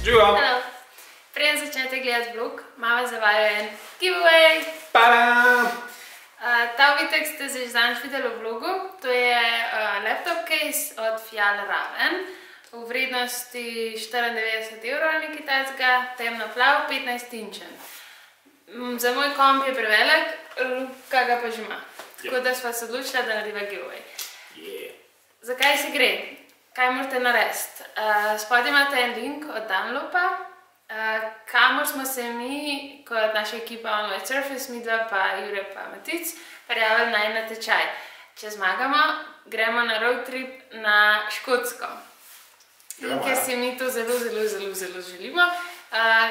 Živo! Hello! Preden začnete gledati vlog, malo za vaju en giveaway. Ta uvitek ste že zadnjič videli v vlogu. To je laptop case od Fjall Raven v vrednosti 94 € ali nekaj takega, temno plav, 15 inčen. Za moj komp je prevelik, Luka ga pa že ima. Tako da sva se odločila, da narediva giveaway. Zakaj se gre? Kaj morate narediti? Spodaj imate en link od Dunlopa, kamor smo se mi, kot naša ekipa On White Surface, mi dva pa Jure pa Matic, prijavili na en natečaj. Če zmagamo, gremo na road trip na Škotsko. In ker si mi to zelo želimo,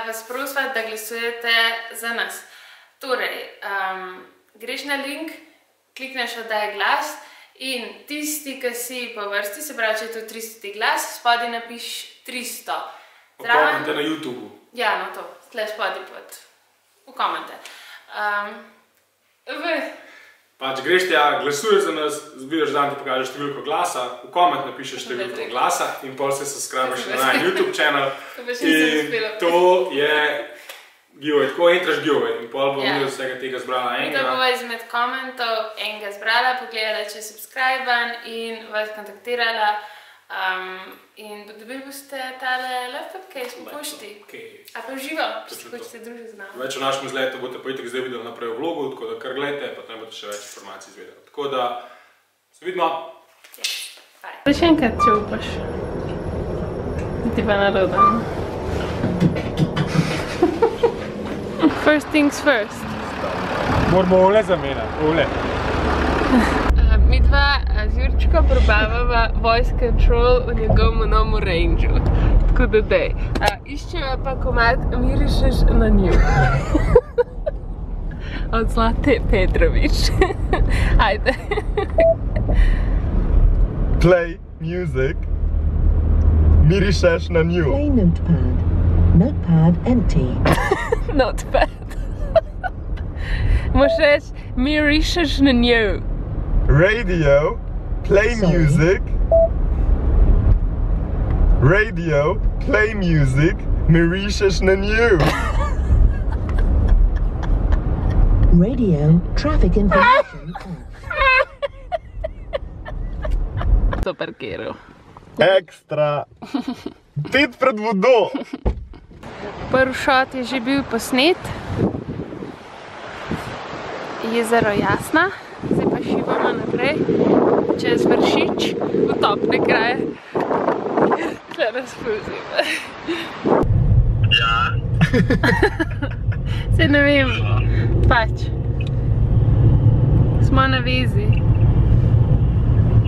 vas prosva, da glasujete za nas. Torej, greš na link, klikneš oddaj glas in tisti, ki si po vrsti, se pravi, če je to 300 glas, spodaj napiš 300. V komente na YouTubeu. Ja, no to, tle spodaj v komente. Pač greš tja, glasuješ za nas, zbiraš dan, ti pokažeš številko glasa, v koment napišeš številko glasa in pol se subscribeš na YouTube channel. In to je giveaway, tako entraš giveaway in pol bom vsega tega zbrala enega. Mi to bova izmed komentov enega zbrala, pogledala, če je subscriben in vas kontaktirala. In dobili boste tale laptop case po pošti. A pa živo, če se hočete družiti z nami. Več o našem izletu boste pa itak zdaj videli naprej v vlogu, tako da kar gledajte, pa tam boste še več informacij izvedeli. Tako da, se vidimo! Še enkrat, če upaš. Ti pa narodam. First things first. Moramo ole zamenjati, ole. Mi dva z Jurčko probavava voice control v njegovem novem range-u. Tako da dej. Iščeva pa komad Mirišeš na nju. Od Zlate Petrović. Ajde. Play music. Mirišeš na nju. Play notepad. Notepad empty. Notepad. Moš reći Mirišeš na nju. Radio, play music. Radio, play music. Mirišeš na nju. Radio, traffic information off. To parkiral. Ekstra. Pet pred vodo. Prvi šot je že bil posnet. Jezero Jasna. Zdaj pa šivamo naprej čez Vršič v topne kraje. Tle nas pulzime. Ja. Saj ne vem, pač. Smo na vezi.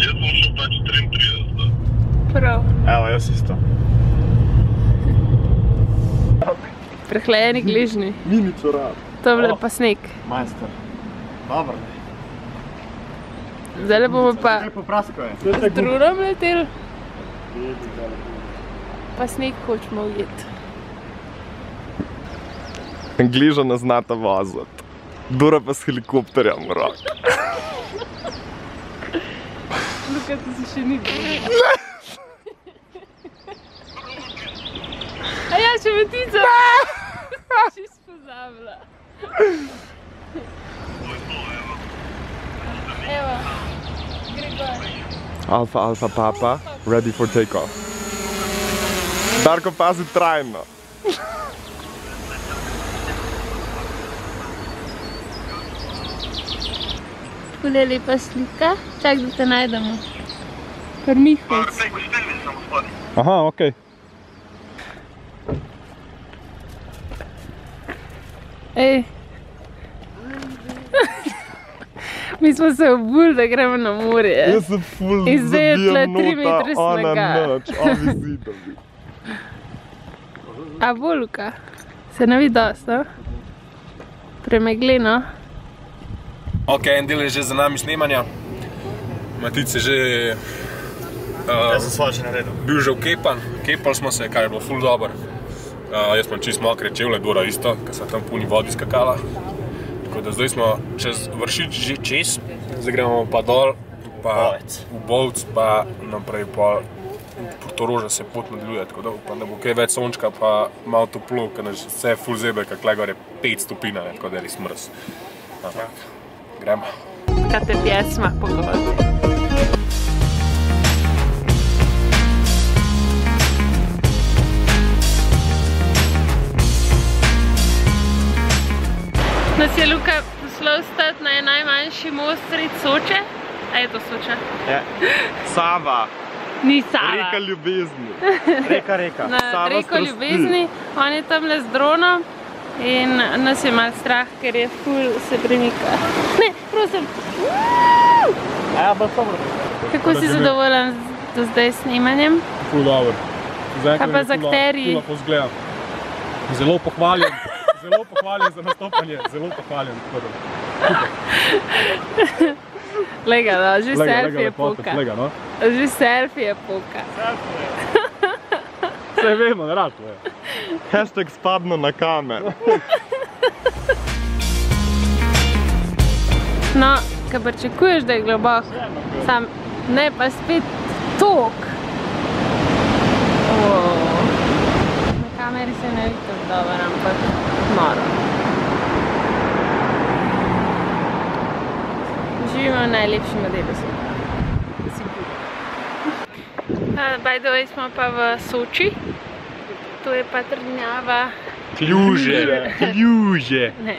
Jaz bom šel pač 33. Prav. Evo, jaz isto. Prehlajeni gližnji. Mini čorap. To je pa sneg. Majster. Dobro. Zdaj bomo pa s drurom leteli. Pa sneg hočemo ujeti. Gliža ne znata voziti. Dura pa s helikopterjem v roki. Luka, ti si še ni dobro. A ja, še metica! Čist pozabila. Evo, gre gor. Alfa, alfa, papa, ready for take-off. Darko, pazi trajno. Takole lepa slika. Čak, da te najdemo. Kar Mihovc. Saj gostilni sem gospodin. Aha, okej. Ej. Mi smo se obuli, da gremo na morje. Jaz se ful In zdaj je tle zabijem 3 metre nota, ona snega. noč, ovi zidovi. A bo, Luka? Se ne vidi dost, no? Premegleno. Ok, en del je že za nami snemanja. Matic je že Jaz sem svoje že naredil. bil že vkepan. Kepali smo se, kar je bilo ful dober. Jaz smo čist mokre čevlje, Dora isto, ker sem tam puni vodi skakala. Tako da zdaj smo čez Vršič že čez. Zdaj gremo pa dol, pa v Bovc, pa naprej pa Portoroža se pot nadaljuje, tako da upam, da bo kaj več sončka, pa malo toplo, ker vse je ful zebe, kak le gor je 5 stopinj, tako da je res mrz. Gremo. Kaj te pjesma pogovori? Nas je Luka poslal stati na najmanjši most sred Soče. A je to Soča? Je. Sava. Ni Sava. Reka ljubezni. Reka. Na reko ljubezni. On je tamle z dronom in nas je malo strah, ker je ful se premika. Ne, prosim. Ja, bo dobro. Kako si zadovoljen do zdaj snemanjem? Ful dobro. Kaj pa z akterji? Zelo pohvaljen. Zelo pohvaljen za nastopanje, zelo pohvaljen. Lega, no, že selfie je poka. No? Že selfie je poka. Vse vemo, ne rad to je. Hashtag spadno na kamer. No, kaj pričakuješ, da je globok, sam ne pa spet tok. Na kameri se ne vidi tako dobro, ampak noro. Živimo v najlepšem delu sveta. By the way, smo pa v Soči. To je pa trdnjava... Kljuže. Ne,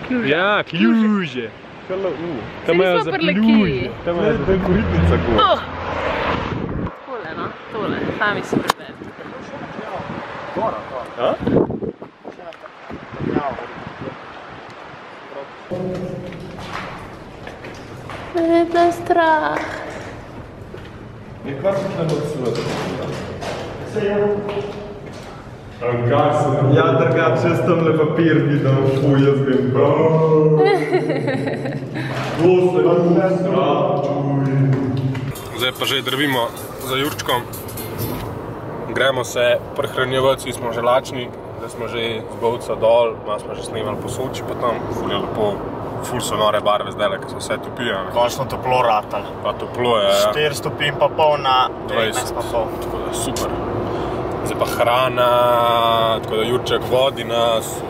Kljuža. Ja, kljuže. Tam je za Kljuže. Tam je za Koritnica gor. Tole, no, tole. Sami si preberite. A? Mene je da strah. Nekaj se tam odsveti. Ja, drugače jaz tam le papir vidim, fuj, jaz vem prav. Zdaj pa že drvimo za Jurčkom. Gremo se prehranjevati, smo že lačni. Zdaj smo že z Bovca dol, malo smo že snemali po Soči pa tam. Ful je lepo, ful so nore barve zdajle, ker se vse topijo. Končno toplo ratali. Pa toplo je, ja. 4 stopinj pa pol na 20 pa pol. Tako da super. Zdaj pa hrana, tako da Jurček vodi nas.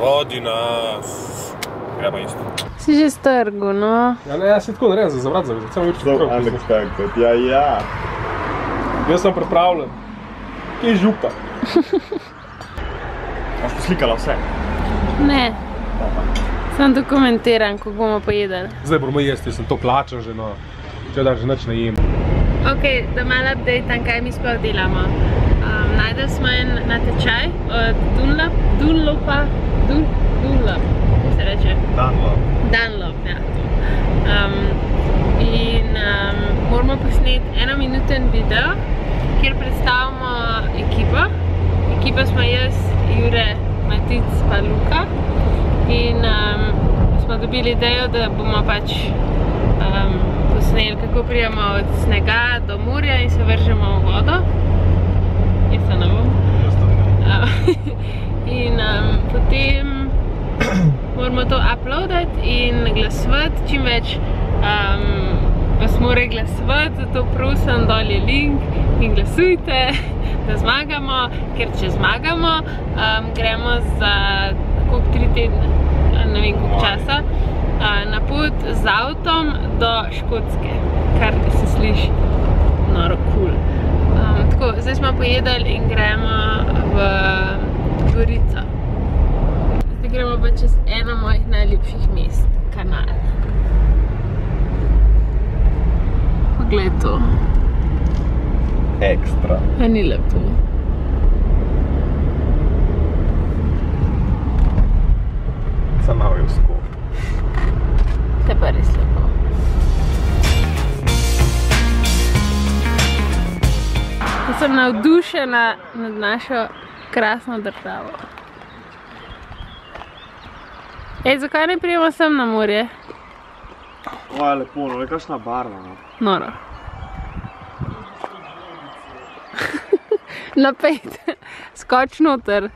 Gremo isto. Si že strgu, no? Ja, ne, jaz si tako naredim za vrat zavizati, samo Jurček prav. Unexpected, ja. Jaz sem pripravljen. Kje je župa? Boš poslikala vse? Ne. Sam dokumentiram, kako bomo pojedali. Zdaj bomo jesti, jaz sem to plačan že, no. Če da že nič ne jem. Ok, da malo updateam, kaj mi sploh delamo. Najdel smo en natečaj od Dunlopa, kako se reče? Dunlop, ja. In moramo posneti 1-minuten video, kjer predstavimo ekipo. Ekipa smo jaz, Jure, Matic pa Luka. In smo dobili idejo, da bomo pač posneli, kako prijemo od snega do morja in se vržemo v vodo. Jaz to ne bom. In potem moramo to uploadati in glasovati, čim več vas mora glasovati, zato prosim, dol je link in glasujte, da zmagamo, ker če zmagamo, gremo za koliko 3 tedne, ne vem koliko časa, na pot z avtom do Škotske, kar se sliši noro cool. Tako, zdaj smo pojedali in gremo v Gorico. Zdaj gremo pa čez eno mojih najljubših mest, Kanal. Poglej to. Ekstra. A ni lepo. Sanavljevsko. Te pa res lepo. Jaz sem navdušena nad našo krasno državo. Ej, zakaj ne prijemo sem na morje? O, je lepo, no, je kakšna barva, no. Noro. Napet, skoč noter.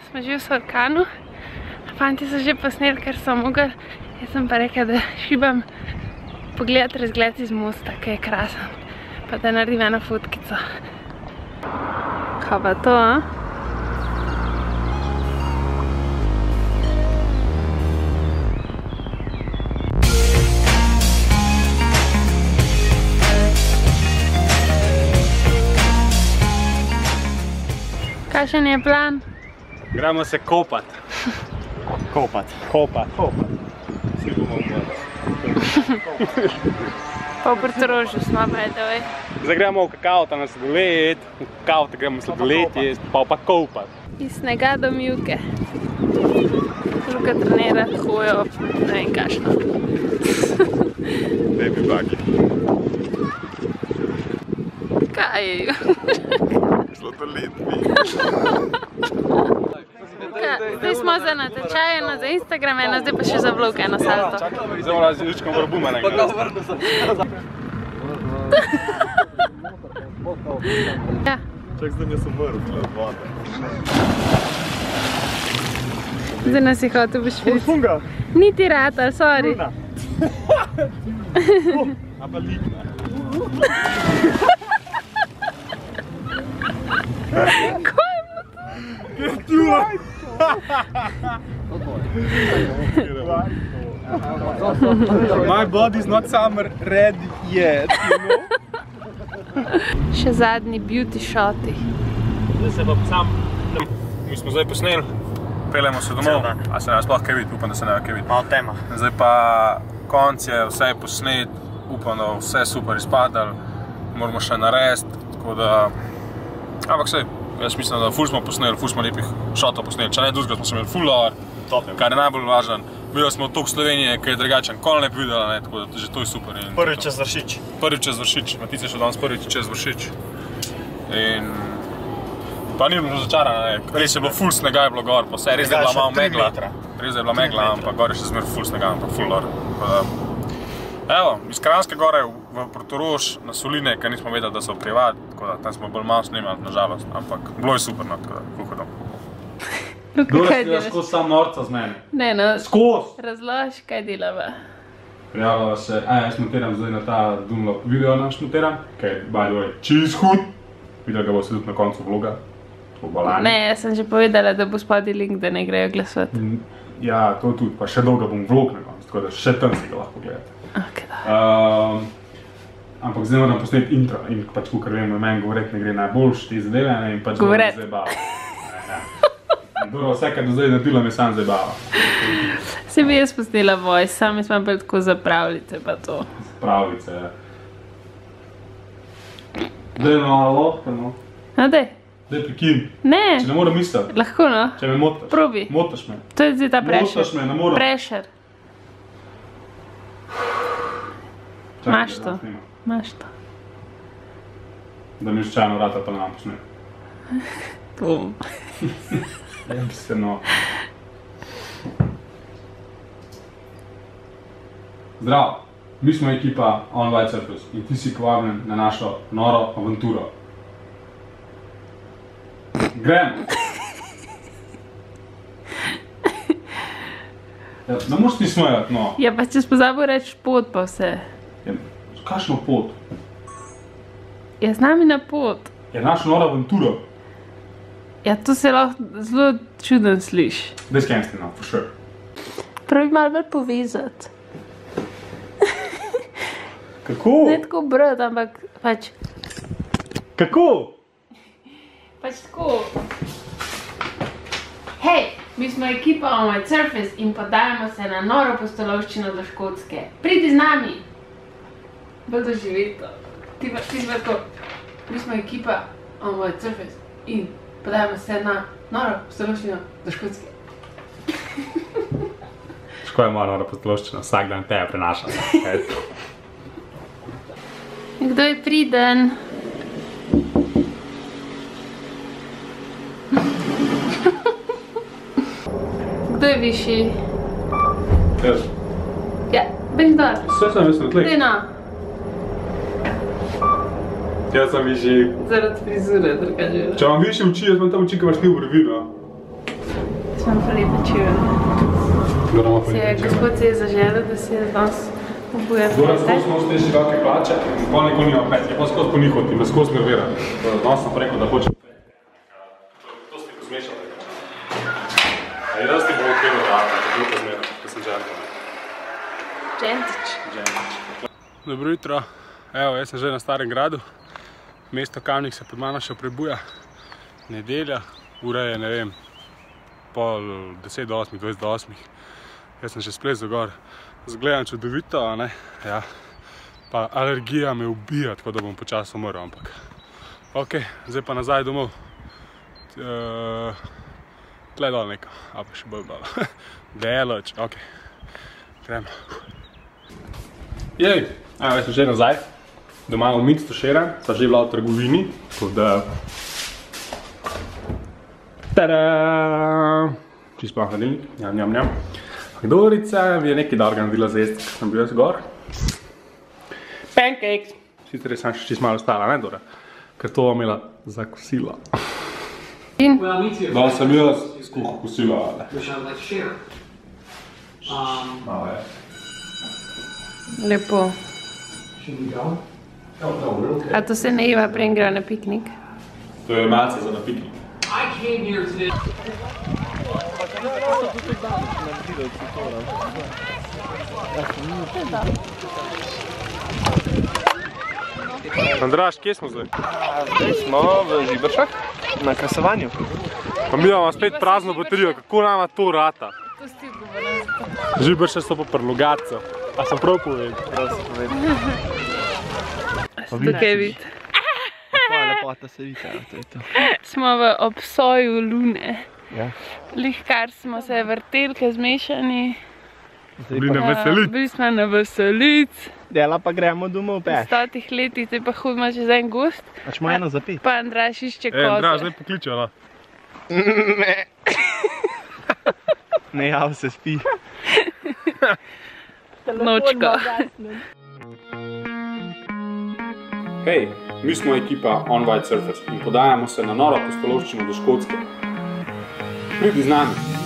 Smo že v Sorkanu. Fanti so že posneli, ker so mogli. Jaz sem pa rekla, da šibam pogledati razgled iz mosta, ki je krasen. Pa da naredim eno fotkico. Kaj pa to, a? Kakšen je plan? Gremo se kopat. Kopat. Kopat. Vsi bomo umrli. Pa v Portorožu smo, by the way. Zdaj gremo v kakao tam na sladoled, v kakao te gremo sladoled jesti, pa kopat. Iz snega do mivke. Luka trenira, hojo, ne vem kakšno. Baby buggy. Kaj je? Sladoled. Zdaj smo za natečaj, eno za Instagram, eno zdaj pa še za vlog, eno salto. Zdaj moram z ličkom vrbume nekaj. Ja. Čak, zdaj mi sem vrl, tle vode. Zdaj nas je hotel v Švici. Funga! Niti rata, sorry. Luna! A pa likna. Kaj je bilo to? Get to it! My body's not summer ready yet, you know? Še zadnji beauty shoti. Zdaj se pa sam... Mi smo zdaj posneli, peljemo se domov, a se ne sploh kaj vidi, upam, da se ne kaj vidi. Malo tema. Zdaj pa konc je, vse je posnet, upam, da vse super izpadalo, moramo še narediti, tako da... Ampak sej, jaz mislim, da ful smo posneli, ful smo lepih šotov posneli, če ne drugega smo se imeli ful dober, kar je najbolj važno. Videli smo toliko Slovenije, ki je drugačen, kol ne bi videla, tako da že to je super. Prvič čez Vršič. Prvič čez Vršič, Matica je šel danes prvič čez Vršič. In... Pa ni bilo razočarano, res je bilo ful snega, je bilo gor, pa vse, res je bila malo megla. Res je bila megla, ampak gor je še zmer ful snega, ampak ful gor. Evo, iz Kranjske gore v Portorož na Soline, ker nismo vedeli, da so privat, tako da tam smo bolj malo snimali, nažalost, ampak bilo je super, no, tako da, kuko dom. Luka, kaj delaš? Skozi sam norca z meni. Ne, no. Skozi! Razloži, kaj delava. Prijavljala se, jaz montiram zdaj na ta Dunlop video naš montiram, ki je, by the way, čist hud. Videla ga bo se tudi na koncu vloga. To bo lani. Ne, jaz sem že povedala, da bo spodaj link, da ne grejo glasovati. Ja, to tudi, pa še dolgo bom vlog na koncu, tako da še tam si ga lahko gledate. Ok, da. Ampak zdaj moram posneti intro in pač kukor vem, meni govoriti ne gre najboljš te zadeve in pač Govoret. Zabava. Dobro, vse, kar do zdaj naredila, me sam zabava. Se bi jaz posnela voice, sami smo pa tako za pravljice pa to. Pravljice, ja. Daj malo lahko, no. No, daj. Daj prekin. Ne. Če ne moram misliti. Lahko, no. Če me motaš. Probi. Motaš me. To je zdaj ta pressure. Motaš me, ne moram. Pressure. Imaš to. Imaš to. Da mi slučajno vrata pa nam počne. Bum. Jem se, no. Zdravo, mi smo ekipa On White Surfers in ti si povabljen na našo noro avanturo. Gremo! Ja, ne moraš ti smejati, no. Ja, pa če spozabil reči pot pa vse. Ja, kakšno pot? Ja, z nami na pot. Je našo noro avanturo. Ja, to se lahko zelo čuden sliši. Daj skensti, no, for sure. Pravi malo bolj povezati. Kako? Ne tako brati, ampak pač... Kako? Pač tako. Hej, mi smo ekipa On White Surfers in podajamo se na noro pustolovščino do Škotske. Pridi z nami! Bolj doživeti to. Ti pa tako. Mi smo ekipa On White Surfers in podajamo se na noro pustolovščino do Škotske. Ško je moja nora pustolovščina, vsak dan teja prenašam. Kdo je priden? Kdo je višji? Jaz. Ja, bež dol. Vse sem jaz na tleh. Dej no. Jaz sem višji. Zaradi frizure, drugače. Če imam višje oči, jaz imam tam oči, ki imaš ti v brvi, no. Smo prelepe čeve. Moramo pa Gospod se je zaželel, da se danes obujati. Goran skozi smo te široke plače in pol nikoli nima petke, pa skozi po njih hoti, me skozi nervira. Danes sem rekel, da hočem petke. To si ti pozmešal. A jaz ti bo okvirno vrata, tako pa zmeram, ko sem džentleman. Džentič. Dobro jutro. Evo, jaz sem že na Starem gradu. Mesto Kamnik se pod mano še prebuja. Nedelja, ura je, ne vem, pol 10 do 8, 20 do 8. Jaz sem še splezal gor. Zgledam čudovito, a ne? Ja. Pa alergija me ubija, tako da bom počasi umrl, ampak. Ok, zdaj pa nazaj domov. Tle dol nekam, a pa še bolj dol. Deloč, ok. Gremo. Jej, evo, jaz sem že nazaj. Doma umit stuširan, sta že bila v trgovini, tako da... Tada! Čisto pa hladilnik, njam. Dorica mi je nekaj dobrega naredila za jesti, ko sem bil jaz gor. Pancakes! Sicer je sam še čisto malo stala, ne Dora? Ker to vam imela za kosilo. Da sem jaz skuhal kosilo, ali? Malo je. Lepo. A to se ne Iva prej gre na piknik? To je malce za na piknik. Andraž, kje smo zdaj? Zdaj smo v Žiberšah, na kasovanju. Pa mi imamo spet prazno baterijo, kako nama to rata? Žiberše so pa prlogatce. A sem prav povedal? Prav si povedal. Tukaj vidi. Tvoja lepota se vidi, to je to. Smo v obsoju lune. Ja. Lihkar smo se vrteli, kaj zmešani. Bili na veselic. Bili smo na veselic. Dela pa gremo domov peš. V 100 letih, zdaj pa hodimo čez en gost. Ačmo eno za pet. Pa Andraž išče koze. Andraž, zdaj pokliče, ala? Ne, jav se spi. Nočko. Hej, mi smo ekipa On White Surfers in podajamo se na noro pustolovščino do Škotske. Pridi z nami.